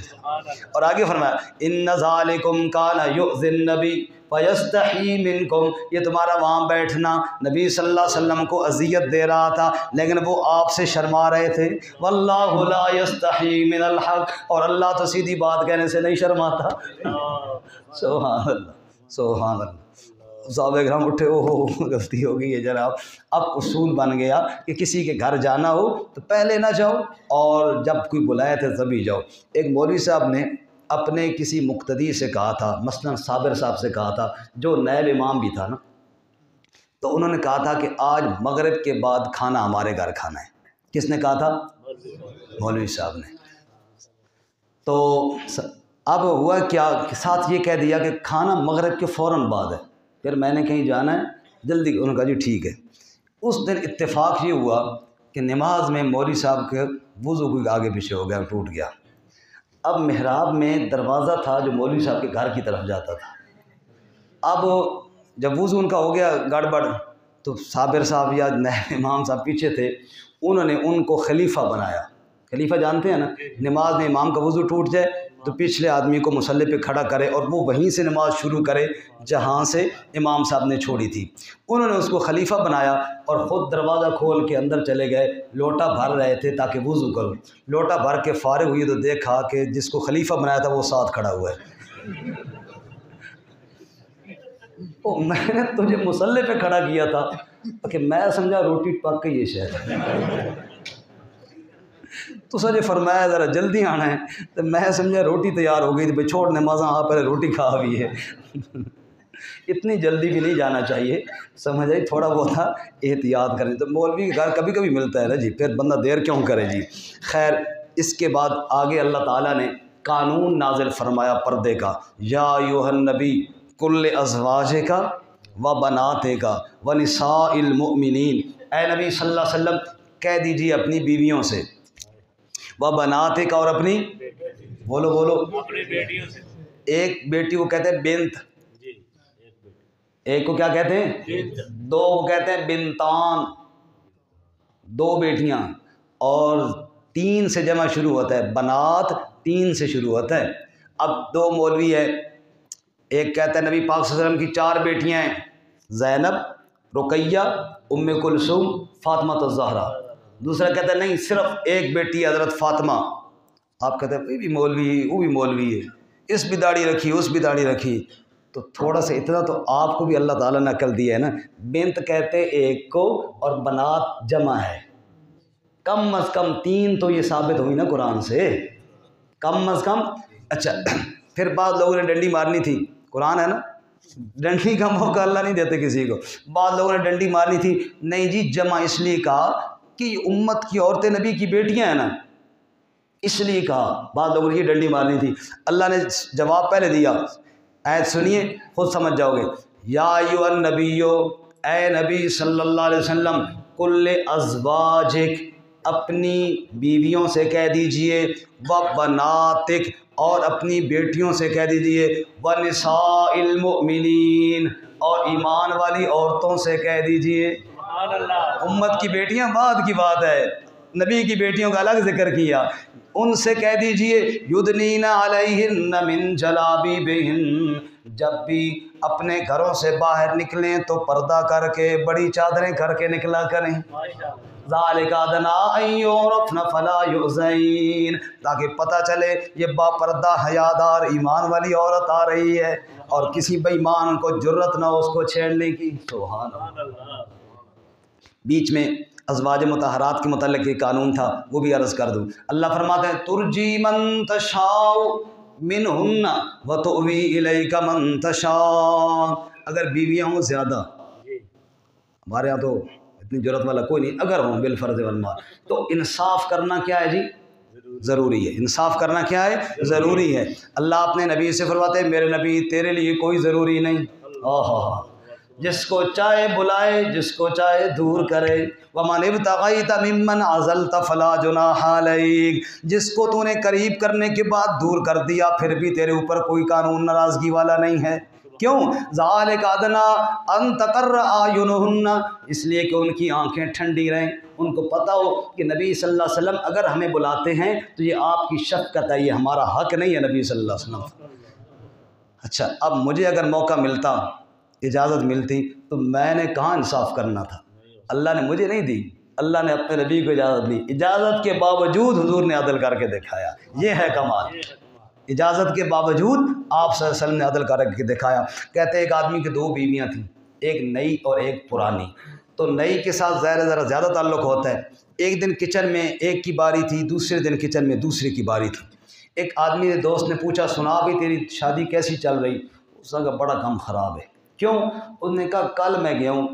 اور آگے فرمایا إِنَّ ذَلِكُمْ كَانَ يُؤْذِي النَّبِيَّ فَيَسْتَحْيِي مِنْكُمْ، یہ تمہارا وہاں بیٹھنا نبی صلی اللہ علیہ وسلم کو اذیت دے رہا تھا، لیکن وہ آپ سے شرما رہے تھے۔ وَاللَّهُ لَا يَسْتَحْيِي مِنَ الْحَقِّ، اور اللہ تو سیدھی بات کہنے سے نہیں شرماتا۔ سبحان اللہ، سبحان اللہ۔ صحابہ کرام اٹھے، اوہ غلطی ہو گئی ہے جناب۔ اب اصول بن گیا کہ کسی کے گھر جانا ہو تو پہلے نہ جاؤ، اور جب کوئی بلائے تو تبھی جاؤ۔ ایک مولوی صاحب نے اپنے کسی مقتدی سے کہا تھا، مثلا صابر صاحب سے کہا تھا جو نائب امام بھی تھا نا، تو انہوں نے کہا تھا کہ آج مغرب کے بعد کھانا ہمارے گھر کھانا ہے۔ کس نے کہا تھا؟ مولوی صاحب نے۔ تو اب ہوا کیا کہ ساتھ یہ کہہ دیا کہ کھانا مغرب کے فوراً بعد ہے، پھر میں نے کہیں جانا ہے جلدی انہوں نے کہا جی ٹھیک ہے۔ اس دن اتفاق یہ ہوا کہ نماز میں مولوی صاحب کے وضو کوئی آگے پیچھے ہو گیا، ٹوٹ گیا۔ اب محراب میں دروازہ تھا جو مولوی صاحب کے گھر کی طرف جاتا تھا۔ اب جب وضو ان کا ہو گیا گڑبڑ تو صابر صاحب یا امام صاحب پیچھے تھے، انہوں نے ان کو خلیفہ بنایا۔ خلیفہ جانتے ہیں نا، نماز میں امام کا وضو ٹوٹ جائے تو پچھلے آدمی کو مصلی پہ کھڑا کرے اور وہ وہیں سے نماز شروع کرے جہاں سے امام صاحب نے چھوڑی تھی۔ انہوں نے اس کو خلیفہ بنایا اور خود دروازہ کھول کے اندر چلے گئے، لوٹا بھر رہے تھے تاکہ وضو کرو۔ لوٹا بھر کے فارغ ہوئی تو دیکھا کہ جس کو خلیفہ بنایا تھا وہ ساتھ کھڑا ہوا ہے۔ میں نے تجھے مصلی پہ کھڑا کیا تھا کہ میں سمجھا روٹی پک کے یہ شہر ہے، تو سجے فرمایا ذرا جلدی آنا ہے، تو میں سمجھا روٹی تیار ہو گئی، تو بھائی چھوڑ نمازاں آپ پہلے روٹی کھا بھی ہے۔ اتنی جلدی بھی نہیں جانا چاہیے، سمجھ آئی، تھوڑا بہت احتیاط کریں۔ تو مولوی کے گھر کبھی کبھی ملتا ہے نا جی، پھر بندہ دیر کیوں کرے جی۔ خیر، اس کے بعد آگے اللہ تعالیٰ نے قانون نازل فرمایا پردے کا، یا ایھا النبی کل ازواجک و بناتک و نساء المؤمنین، اے نبی صلی اللہ علیہ وسلم کہہ دیجیے اپنی بیویوں سے، و بناتک اور اپنی، بولو بولو، اپنی بیٹیوں سے، ایک بیٹی کو کہتے ہیں بنت، جی ایک کو کیا کہتے ہیں، بنت، دو کو کہتے ہیں بنتان، دو بیٹیاں، اور تین سے جمع شروع ہوتا ہے، بنات تین سے شروع ہوتا ہے۔ اب دو مولوی ہے، ایک کہتا ہے نبی پاک صلی اللہ علیہ وسلم کی چار بیٹیاں ہیں، زینب، رقیہ، ام کلثوم، فاطمہ الزہرا۔ دوسرا کہتا ہے نہیں صرف ایک بیٹی ہے حضرت فاطمہ۔ آپ کہتے ہیں یہ بھی مولوی ہے، وہ بھی مولوی ہے، اس بھی داڑھی رکھی اس بھی داڑھی رکھی، تو تھوڑا سا اتنا تو آپ کو بھی اللہ تعالیٰ نے عقل دی ہے نا۔ بنت کہتے ایک کو اور بنات جمع ہے، کم از کم تین تو یہ ثابت ہوئی نا قرآن سے، کم از کم۔ اچھا پھر بعض لوگوں نے ڈنڈی مارنی تھی، قرآن ہے نا، ڈنڈی کا موقع اللہ نہیں دیتے کسی کو۔ بعض لوگوں نے ڈنڈی مارنی تھی، نہیں جی جمع اس لیے کہا کہ یہ امت کی عورتیں نبی کی بیٹیاں ہیں نا، اس لیے کہا بعض لوگوں نے یہ ڈنڈی مارنی تھی۔ اللہ نے جواب پہلے دیا، آیت سنیے خود سمجھ جاؤ گے۔ یا ایھا النبی، اے نبی صلی اللہ علیہ وسلم، کل ازواجک، اپنی بیویوں سے کہہ دیجئے، و بناتک، اور اپنی بیٹیوں سے کہہ دیجئے، و نساء المؤمنین، اور ایمان والی عورتوں سے کہہ دیجئے۔ سبحان اللہ، امت کی بیٹیاں بعد کی بات ہے، نبی کی بیٹیوں کا الگ ذکر کیا، ان سے کہہ دیجئے یدنین علیہن من جلابیبہن، جب بھی اپنے گھروں سے باہر نکلیں تو پردہ کر کے، بڑی چادریں کر کے نکلا کریں۔ ماشاء اللہ، ذالک ادنیٰ ان یعرفن فلا یؤذین، تاکہ پتہ چلے یہ با پردہ حیادار ایمان والی عورت آ رہی ہے اور کسی بے ایمان کو جرت نہ ہو اس کو چھیڑنے کی۔ سبحان اللہ۔ سبحان اللہ، بیچ میں ازواج مطہرات کے متعلق ایک قانون تھا، وہ بھی عرض کر دوں۔ اللہ فرماتے ہیں ترجی من تشاء منہن وتؤوی الیک من تشاء، اگر بیویاں ہوں زیادہ، جی ہمارے ہاں تو اتنی ضرورت والا کوئی نہیں، اگر ہوں بالفرض والمال، تو انصاف کرنا کیا ہے جی، ضروری ہے۔ انصاف کرنا کیا ہے، ضروری ہے۔ اللہ اپنے نبی سے فرماتے ہیں میرے نبی تیرے لیے کوئی ضروری نہیں، جس کو چاہے بلائے جس کو چاہے دور کرے، وَمَنِ ابْتَغَيْتَ مِمَّنْ عَزَلْتَ فَلَا جُنَاحَ عَلَيْكَ، جس کو تو نے قریب کرنے کے بعد دور کر دیا پھر بھی تیرے اوپر کوئی قانون ناراضگی والا نہیں ہے۔ کیوں؟ ذَلِكَ أَدْنَىٰ أَن تَقَرَّ أَعْيُنُهُنَّ، اس لیے کہ ان کی آنکھیں ٹھنڈی رہیں، ان کو پتہ ہو کہ نبی صلی اللہ علیہ وسلم اگر ہمیں بلاتے ہیں تو یہ آپ کی شفقت ہے، یہ ہمارا حق نہیں ہے نبی صلی اللہ علیہ وسلم۔ اچھا اب مجھے اگر موقع ملتا، اجازت ملتی، تو میں نے کہاں انصاف کرنا تھا؟ اللہ نے مجھے نہیں دی، اللہ نے اپنے نبی کو اجازت دی، اجازت کے باوجود حضور نے عدل کر کے دکھایا، یہ ہے کمال۔ اجازت کے باوجود آپ صلی اللہ علیہ وسلم نے عدل کر کے دکھایا۔ کہتے ایک آدمی کی دو بیویاں تھیں، ایک نئی اور ایک پرانی، تو نئی کے ساتھ ذرا زیادہ تعلق ہوتا ہے۔ ایک دن کچن میں ایک کی باری تھی، دوسرے دن کچن میں دوسری کی باری تھی۔ ایک آدمی نے دوست نے پوچھا سنا بھی تیری شادی کیسی چل رہی؟ اس نے کہا بڑا کم خراب ہے۔ کیوں؟ اس نے کہا کل میں گیا ہوں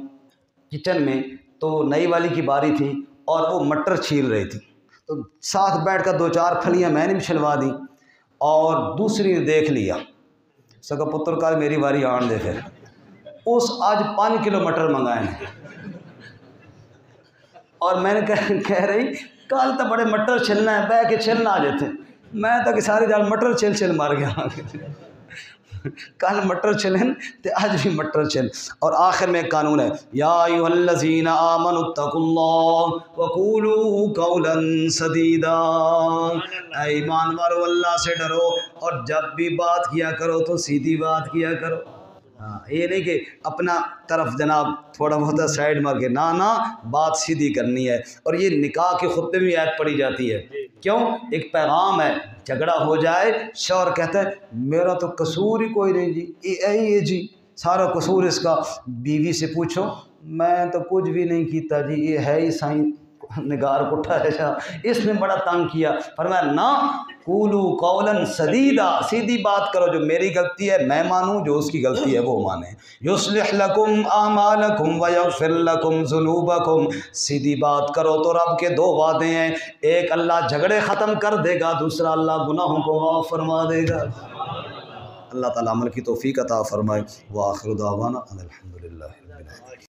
کچن میں تو نئی والی کی باری تھی اور وہ مٹر چھیل رہی تھی، تو ساتھ بیٹھ کر دو چار پھلیاں میں نے بھی چھلوا دی اور دوسری نے دیکھ لیا، سکا پتر کا میری باری آن دے پھر اس آج 5 کلو مٹر منگائے ہیں اور میں نے کہہ رہی کل تو بڑے مٹر چھلنا ہے بہ کے چھلنا آ جاتے میں تو کہ ساری جال مٹر چھل مار گیا کل مٹر چھلن تے آج بھی مٹر چھل۔ اور آخر میں ایک قانون ہے یا ایھا الذین آمنوا اتقوا اللہ وقولوا قولا سدیدا، اے ایمان والو اللہ سے ڈرو اور جب بھی بات کیا کرو تو سیدھی بات کیا کرو۔ ہاں یہ نہیں کہ اپنا طرف جناب تھوڑا بہت سائڈ مار کے، نہ بات سیدھی کرنی ہے۔ اور یہ نکاح کے خطبے میں آیت پڑھی جاتی ہے، کیوں؟ ایک پیغام ہے، جھگڑا ہو جائے شوہر کہتا ہے میرا تو قصور ہی کوئی نہیں جی، یہ جی سارا قصور اس کا۔ بیوی سے پوچھو میں تو کچھ بھی نہیں کیتا جی، یہ ہے ہی سائیں نگار کٹھا ہے جا، اس نے بڑا تنگ کیا۔ فرمایا نہ، قولوا قولا سدیدا، سیدھی بات کرو، جو میری غلطی ہے میں مانوں، جو اس کی غلطی ہے وہ مانے۔ یصلح لکم اعمالکم ویغفر لکم ذنوبکم، سیدھی بات کرو تو رب کے 2 وعدے ہیں، ایک اللہ جھگڑے ختم کر دے گا، دوسرا اللہ گناہوں کو معاف فرما دے گا۔ اللہ تعالیٰ عمل کی توفیق عطا فرمائے۔ وآخر دعوانا ان الحمدللہ رب العالمین۔